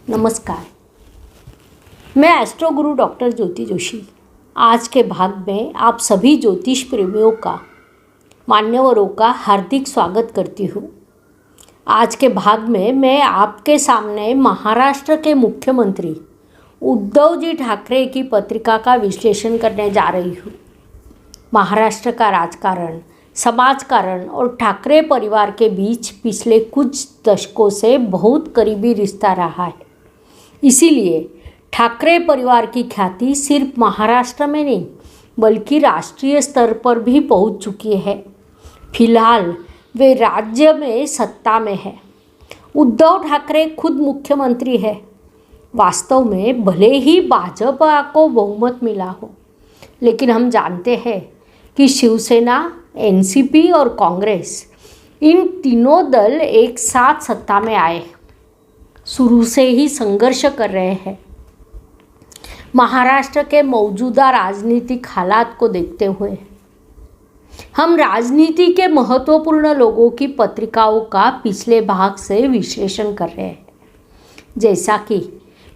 नमस्कार, मैं एस्ट्रो गुरु डॉक्टर ज्योति जोशी आज के भाग में आप सभी ज्योतिष प्रेमियों का, मान्यवरों का हार्दिक स्वागत करती हूँ। आज के भाग में मैं आपके सामने महाराष्ट्र के मुख्यमंत्री उद्धव जी ठाकरे की पत्रिका का विश्लेषण करने जा रही हूँ। महाराष्ट्र का राजकारण, समाजकारण और ठाकरे परिवार के बीच पिछले कुछ दशकों से बहुत करीबी रिश्ता रहा है। इसीलिए ठाकरे परिवार की ख्याति सिर्फ महाराष्ट्र में नहीं बल्कि राष्ट्रीय स्तर पर भी पहुंच चुकी है। फिलहाल वे राज्य में सत्ता में है। उद्धव ठाकरे खुद मुख्यमंत्री है। वास्तव में भले ही भाजपा को बहुमत मिला हो, लेकिन हम जानते हैं कि शिवसेना, एनसीपी और कांग्रेस, इन तीनों दल एक साथ सत्ता में आए शुरू से ही संघर्ष कर रहे हैं। महाराष्ट्र के मौजूदा राजनीतिक हालात को देखते हुए हम राजनीति के महत्वपूर्ण लोगों की पत्रिकाओं का पिछले भाग से विश्लेषण कर रहे हैं। जैसा कि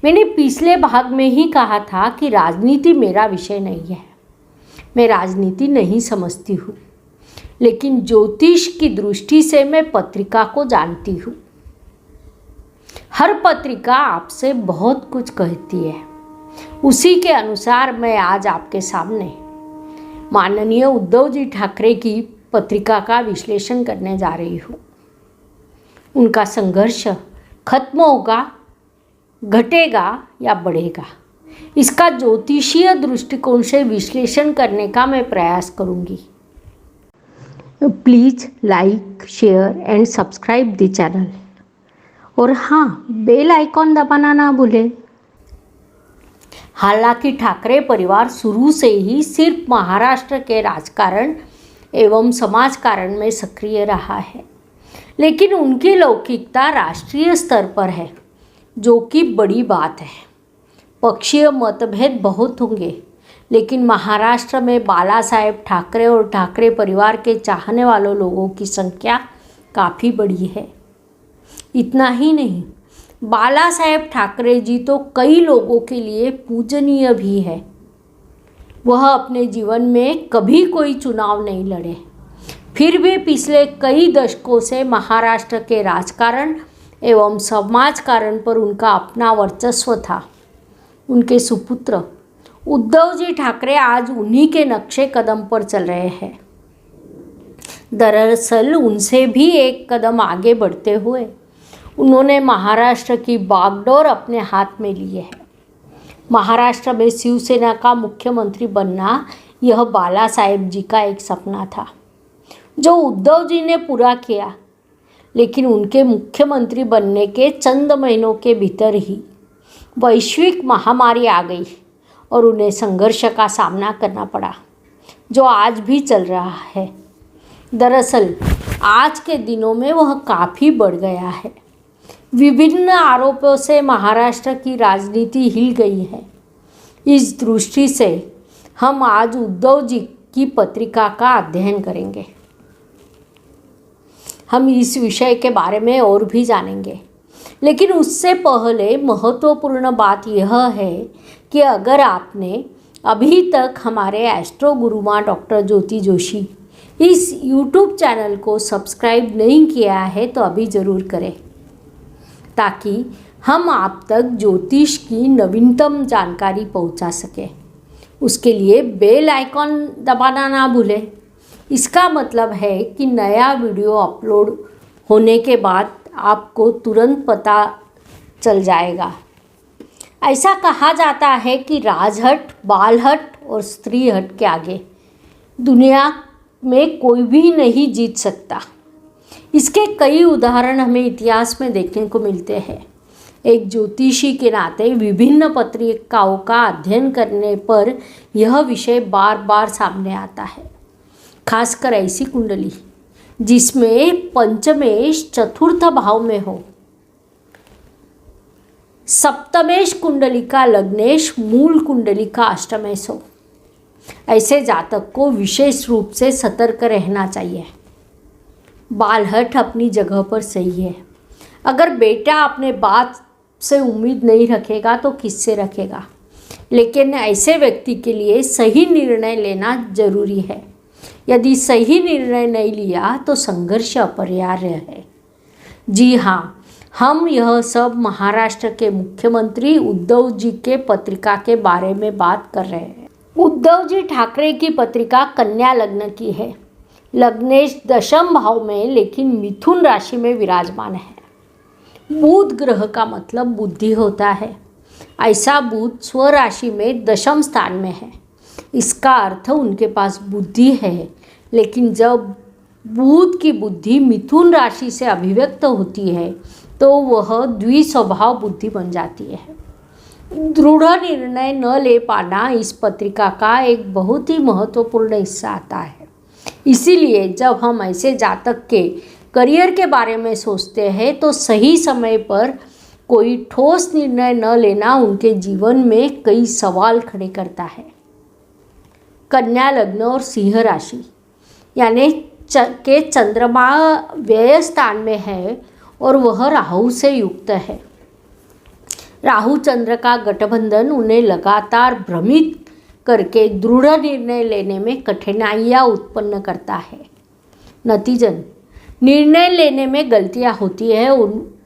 मैंने पिछले भाग में ही कहा था कि राजनीति मेरा विषय नहीं है, मैं राजनीति नहीं समझती हूँ, लेकिन ज्योतिष की दृष्टि से मैं पत्रिका को जानती हूँ। हर पत्रिका आपसे बहुत कुछ कहती है। उसी के अनुसार मैं आज आपके सामने माननीय उद्धव जी ठाकरे की पत्रिका का विश्लेषण करने जा रही हूँ। उनका संघर्ष खत्म होगा, घटेगा या बढ़ेगा, इसका ज्योतिषीय दृष्टिकोण से विश्लेषण करने का मैं प्रयास करूँगी। Please like, share and subscribe the channel और हाँ, बेल आइकॉन दबाना ना भूलें। हालांकि ठाकरे परिवार शुरू से ही सिर्फ महाराष्ट्र के राजकारण एवं समाजकारण में सक्रिय रहा है, लेकिन उनकी लौकिकता राष्ट्रीय स्तर पर है, जो कि बड़ी बात है। पक्षीय मतभेद बहुत होंगे, लेकिन महाराष्ट्र में बाला साहेब ठाकरे और ठाकरे परिवार के चाहने वालों लोगों की संख्या काफ़ी बड़ी है। इतना ही नहीं, बाला साहेब ठाकरे जी तो कई लोगों के लिए पूजनीय भी है। वह अपने जीवन में कभी कोई चुनाव नहीं लड़े, फिर भी पिछले कई दशकों से महाराष्ट्र के राजकारण एवं समाजकारण पर उनका अपना वर्चस्व था। उनके सुपुत्र उद्धव जी ठाकरे आज उन्हीं के नक्शे कदम पर चल रहे हैं। दरअसल उनसे भी एक कदम आगे बढ़ते हुए उन्होंने महाराष्ट्र की बागडोर अपने हाथ में ली है। महाराष्ट्र में शिवसेना का मुख्यमंत्री बनना यह बाला साहेब जी का एक सपना था, जो उद्धव जी ने पूरा किया। लेकिन उनके मुख्यमंत्री बनने के चंद महीनों के भीतर ही वैश्विक महामारी आ गई और उन्हें संघर्ष का सामना करना पड़ा, जो आज भी चल रहा है। दरअसल आज के दिनों में वह काफ़ी बढ़ गया है। विभिन्न आरोपों से महाराष्ट्र की राजनीति हिल गई है। इस दृष्टि से हम आज उद्धव जी की पत्रिका का अध्ययन करेंगे। हम इस विषय के बारे में और भी जानेंगे, लेकिन उससे पहले महत्वपूर्ण बात यह है कि अगर आपने अभी तक हमारे एस्ट्रो गुरु माँ डॉक्टर ज्योति जोशी इस यूट्यूब चैनल को सब्सक्राइब नहीं किया है तो अभी ज़रूर करें, ताकि हम आप तक ज्योतिष की नवीनतम जानकारी पहुंचा सकें। उसके लिए बेल आइकॉन दबाना ना भूलें। इसका मतलब है कि नया वीडियो अपलोड होने के बाद आपको तुरंत पता चल जाएगा। ऐसा कहा जाता है कि राजहट, बालहट और स्त्रीहट के आगे दुनिया में कोई भी नहीं जीत सकता। इसके कई उदाहरण हमें इतिहास में देखने को मिलते हैं। एक ज्योतिषी के नाते विभिन्न पत्रिकाओं का अध्ययन करने पर यह विषय बार बार सामने आता है। खासकर ऐसी कुंडली जिसमें पंचमेश चतुर्थ भाव में हो, सप्तमेश कुंडली का लग्नेश मूल कुंडली का अष्टमेश हो। ऐसे जातक को विशेष रूप से सतर्क रहना चाहिए। बालहट अपनी जगह पर सही है। अगर बेटा अपने बात से उम्मीद नहीं रखेगा तो किससे रखेगा। लेकिन ऐसे व्यक्ति के लिए सही निर्णय लेना जरूरी है। यदि सही निर्णय नहीं लिया तो संघर्ष अपरिहार्य है। जी हाँ, हम यह सब महाराष्ट्र के मुख्यमंत्री उद्धव जी के पत्रिका के बारे में बात कर रहे हैं। उद्धव जी ठाकरे की पत्रिका कन्या लग्न की है। लग्नेश दशम भाव में लेकिन मिथुन राशि में विराजमान है। बुध ग्रह का मतलब बुद्धि होता है। ऐसा बुध स्वराशि में दशम स्थान में है। इसका अर्थ उनके पास बुद्धि है, लेकिन जब बुध की बुद्धि मिथुन राशि से अभिव्यक्त होती है तो वह द्विस्वभाव बुद्धि बन जाती है। दृढ़ निर्णय न ले पाना इस पत्रिका का एक बहुत ही महत्वपूर्ण हिस्सा आता है। इसीलिए जब हम ऐसे जातक के करियर के बारे में सोचते हैं तो सही समय पर कोई ठोस निर्णय न लेना उनके जीवन में कई सवाल खड़े करता है। कन्या लग्न और सिंह राशि यानी के चंद्रमा व्यय स्थान में है और वह राहु से युक्त है। राहु चंद्र का गठबंधन उन्हें लगातार भ्रमित करके दृढ़ निर्णय लेने में कठिनाइयाँ उत्पन्न करता है। नतीजन निर्णय लेने में गलतियाँ होती है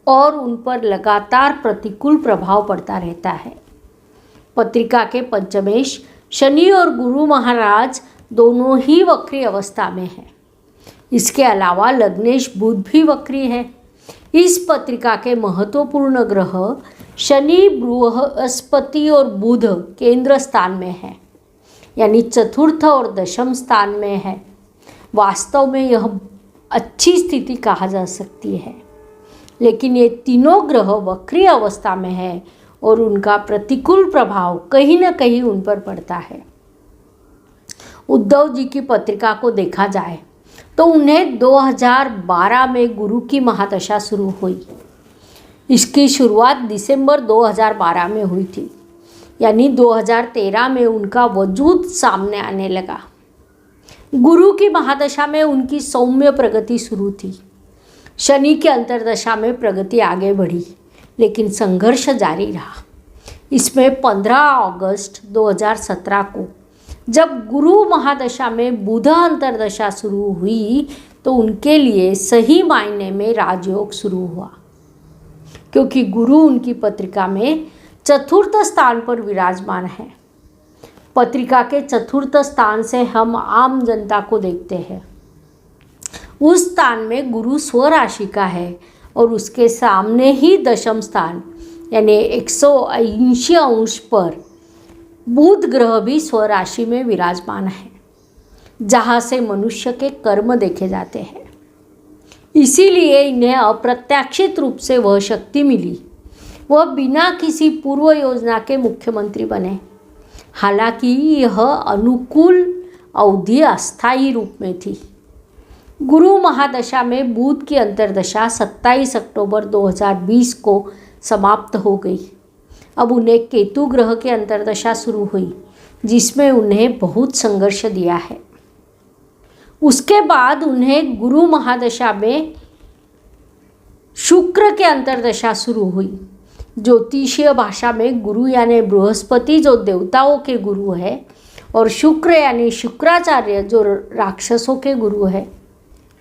और उन पर लगातार प्रतिकूल प्रभाव पड़ता रहता है। पत्रिका के पंचमेश शनि और गुरु महाराज दोनों ही वक्री अवस्था में है। इसके अलावा लग्नेश बुध भी वक्री है। इस पत्रिका के महत्वपूर्ण ग्रह शनि, बृहस्पति और बुध केंद्र स्थान में है, यानी चतुर्थ और दशम स्थान में है। वास्तव में यह अच्छी स्थिति कहा जा सकती है, लेकिन ये तीनों ग्रह वक्री अवस्था में है और उनका प्रतिकूल प्रभाव कहीं न कहीं उन पर पड़ता है। उद्धव जी की पत्रिका को देखा जाए तो उन्हें 2012 में गुरु की महादशा शुरू हुई। इसकी शुरुआत दिसंबर 2012 में हुई थी, यानी 2013 में उनका वजूद सामने आने लगा। गुरु की महादशा में उनकी सौम्य प्रगति शुरू थी। शनि की अंतर्दशा में प्रगति आगे बढ़ी, लेकिन संघर्ष जारी रहा। इसमें 15 अगस्त 2017 को जब गुरु महादशा में बुध अंतर्दशा शुरू हुई तो उनके लिए सही मायने में राजयोग शुरू हुआ, क्योंकि गुरु उनकी पत्रिका में चतुर्थ स्थान पर विराजमान है। पत्रिका के चतुर्थ स्थान से हम आम जनता को देखते हैं। उस स्थान में गुरु स्वराशि का है और उसके सामने ही दशम स्थान यानी 180 अंश पर बुध ग्रह भी स्वराशि में विराजमान है, जहाँ से मनुष्य के कर्म देखे जाते हैं। इसीलिए इन्हें अप्रत्याशित रूप से वह शक्ति मिली। वह बिना किसी पूर्व योजना के मुख्यमंत्री बने। हालांकि यह अनुकूल अवधि अस्थायी रूप में थी। गुरु महादशा में बुध की अंतर्दशा 27 अक्टूबर 2020 को समाप्त हो गई। अब उन्हें केतु ग्रह की अंतर्दशा शुरू हुई, जिसमें उन्हें बहुत संघर्ष दिया है। उसके बाद उन्हें गुरु महादशा में शुक्र के अंतर्दशा शुरू हुई। ज्योतिषीय भाषा में गुरु यानी बृहस्पति जो देवताओं के गुरु है और शुक्र यानी शुक्राचार्य जो राक्षसों के गुरु है।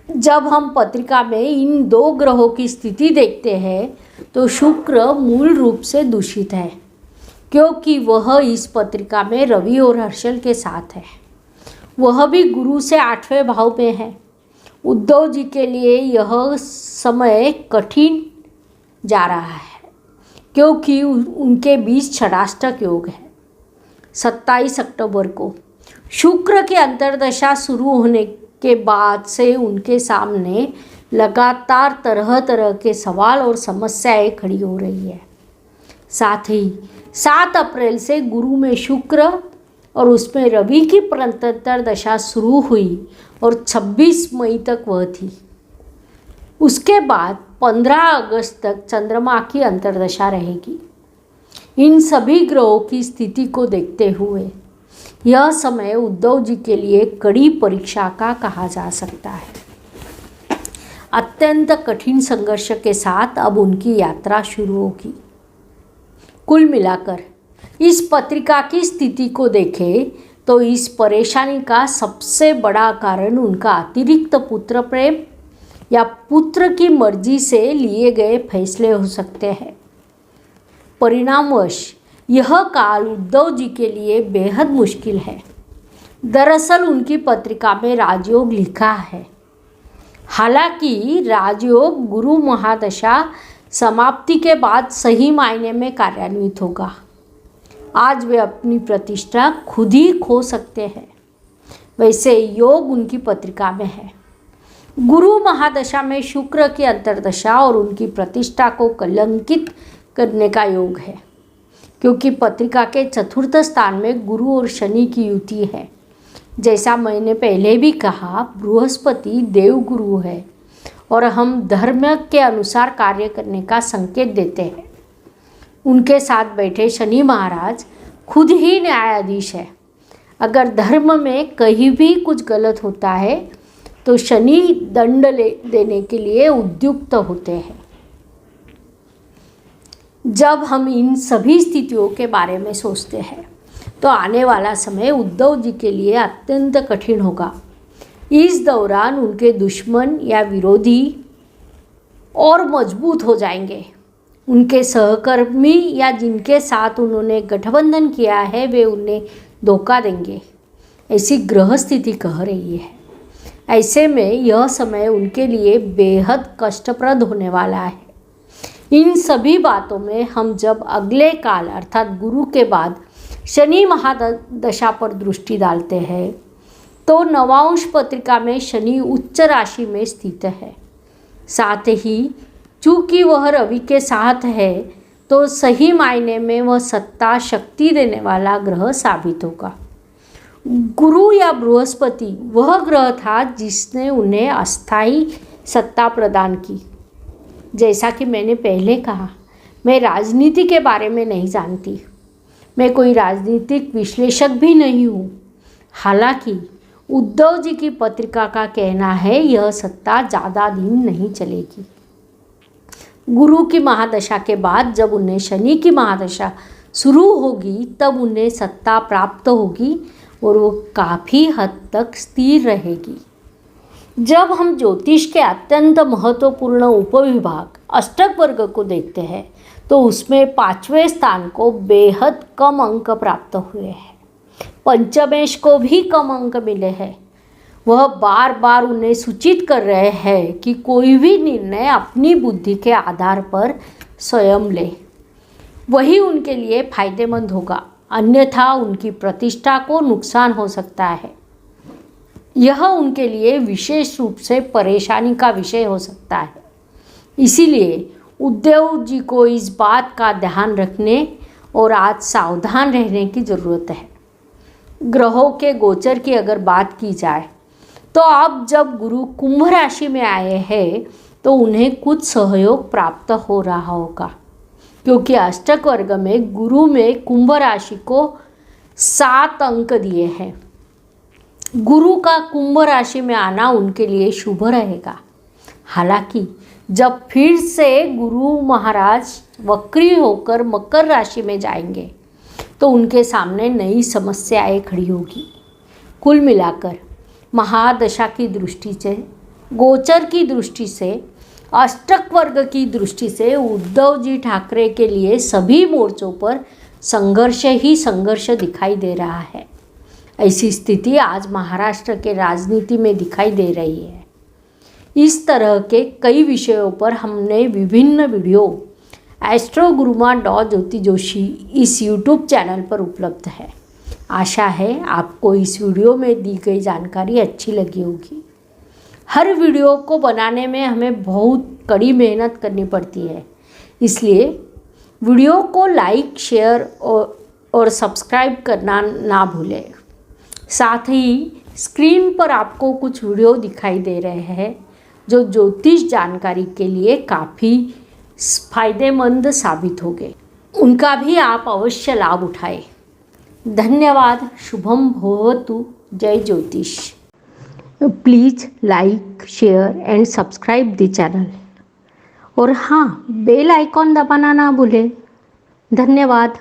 जब हम पत्रिका में इन दो ग्रहों की स्थिति देखते हैं तो शुक्र मूल रूप से दूषित है, क्योंकि वह इस पत्रिका में रवि और हर्षल के साथ है। वह भी गुरु से 8वें भाव में है। उद्धव जी के लिए यह समय कठिन जा रहा है, क्योंकि उनके बीच षडाष्टक योग है। 27 अक्टूबर को शुक्र की अंतर्दशा शुरू होने के बाद से उनके सामने लगातार तरह तरह के सवाल और समस्याएं खड़ी हो रही है। साथ ही 7 अप्रैल से गुरु में शुक्र और उसमें रवि की अंतर्दशा शुरू हुई और 26 मई तक वह थी। उसके बाद 15 अगस्त तक चंद्रमा की अंतर्दशा रहेगी। इन सभी ग्रहों की स्थिति को देखते हुए यह समय उद्धव जी के लिए कड़ी परीक्षा का कहा जा सकता है। अत्यंत कठिन संघर्ष के साथ अब उनकी यात्रा शुरू होगी। कुल मिलाकर इस पत्रिका की स्थिति को देखें तो इस परेशानी का सबसे बड़ा कारण उनका अतिरिक्त पुत्र प्रेम या पुत्र की मर्जी से लिए गए फैसले हो सकते हैं। परिणामवश यह काल उद्धव जी के लिए बेहद मुश्किल है। दरअसल उनकी पत्रिका में राजयोग लिखा है। हालांकि राजयोग गुरु महादशा समाप्ति के बाद सही मायने में कार्यान्वित होगा। आज वे अपनी प्रतिष्ठा खुद ही खो सकते हैं। वैसे योग उनकी पत्रिका में है। गुरु महादशा में शुक्र की अंतर्दशा और उनकी प्रतिष्ठा को कलंकित करने का योग है, क्योंकि पत्रिका के चतुर्थ स्थान में गुरु और शनि की युति है। जैसा मैंने पहले भी कहा, बृहस्पति देवगुरु है और हम धर्म के अनुसार कार्य करने का संकेत देते हैं। उनके साथ बैठे शनि महाराज खुद ही न्यायाधीश है। अगर धर्म में कहीं भी कुछ गलत होता है तो शनि दंड देने के लिए उद्युक्त होते हैं। जब हम इन सभी स्थितियों के बारे में सोचते हैं तो आने वाला समय उद्धव जी के लिए अत्यंत कठिन होगा। इस दौरान उनके दुश्मन या विरोधी और मजबूत हो जाएंगे। उनके सहकर्मी या जिनके साथ उन्होंने गठबंधन किया है वे उन्हें धोखा देंगे, ऐसी ग्रह स्थिति कह रही है। ऐसे में यह समय उनके लिए बेहद कष्टप्रद होने वाला है। इन सभी बातों में हम जब अगले काल अर्थात गुरु के बाद शनि महादशा पर दृष्टि डालते हैं तो नवांश पत्रिका में शनि उच्च राशि में स्थित है। साथ ही चूँकि वह रवि के साथ है तो सही मायने में वह सत्ता शक्ति देने वाला ग्रह साबित होगा। गुरु या बृहस्पति वह ग्रह था जिसने उन्हें अस्थायी सत्ता प्रदान की। जैसा कि मैंने पहले कहा, मैं राजनीति के बारे में नहीं जानती, मैं कोई राजनीतिक विश्लेषक भी नहीं हूँ। हालांकि उद्धव जी की पत्रिका का कहना है यह सत्ता ज़्यादा दिन नहीं चलेगी। गुरु की महादशा के बाद जब उन्हें शनि की महादशा शुरू होगी तब उन्हें सत्ता प्राप्त होगी और वो काफ़ी हद तक स्थिर रहेगी। जब हम ज्योतिष के अत्यंत महत्वपूर्ण उपविभाग अष्टक वर्ग को देखते हैं तो उसमें 5वें स्थान को बेहद कम अंक प्राप्त हुए हैं। पंचमेश को भी कम अंक मिले हैं। वह बार बार उन्हें सूचित कर रहे हैं कि कोई भी निर्णय अपनी बुद्धि के आधार पर स्वयं ले, वही उनके लिए फायदेमंद होगा, अन्यथा उनकी प्रतिष्ठा को नुकसान हो सकता है। यह उनके लिए विशेष रूप से परेशानी का विषय हो सकता है। इसीलिए उद्धव जी को इस बात का ध्यान रखने और आज सावधान रहने की ज़रूरत है। ग्रहों के गोचर की अगर बात की जाए तो अब जब गुरु कुंभ राशि में आए हैं तो उन्हें कुछ सहयोग प्राप्त हो रहा होगा, क्योंकि अष्टक वर्ग में गुरु में कुंभ राशि को 7 अंक दिए हैं। गुरु का कुंभ राशि में आना उनके लिए शुभ रहेगा। हालांकि जब फिर से गुरु महाराज वक्री होकर मकर राशि में जाएंगे तो उनके सामने नई समस्याएं खड़ी होगी। कुल मिलाकर महादशा की दृष्टि से, गोचर की दृष्टि से, अष्टक वर्ग की दृष्टि से उद्धव जी ठाकरे के लिए सभी मोर्चों पर संघर्ष ही संघर्ष दिखाई दे रहा है। ऐसी स्थिति आज महाराष्ट्र के राजनीति में दिखाई दे रही है। इस तरह के कई विषयों पर हमने विभिन्न वीडियो astroguruma.jyoti इस यूट्यूब चैनल पर उपलब्ध है। आशा है आपको इस वीडियो में दी गई जानकारी अच्छी लगी होगी। हर वीडियो को बनाने में हमें बहुत कड़ी मेहनत करनी पड़ती है, इसलिए वीडियो को लाइक, शेयर और सब्सक्राइब करना ना भूलें। साथ ही स्क्रीन पर आपको कुछ वीडियो दिखाई दे रहे हैं जो ज्योतिष जानकारी के लिए काफ़ी फायदेमंद साबित होंगे। उनका भी आप अवश्य लाभ उठाएं। धन्यवाद। शुभम भवतु। जय ज्योतिष। Please like, share and subscribe the channel और हाँ, बेल आइकॉन दबाना ना भूलें। धन्यवाद।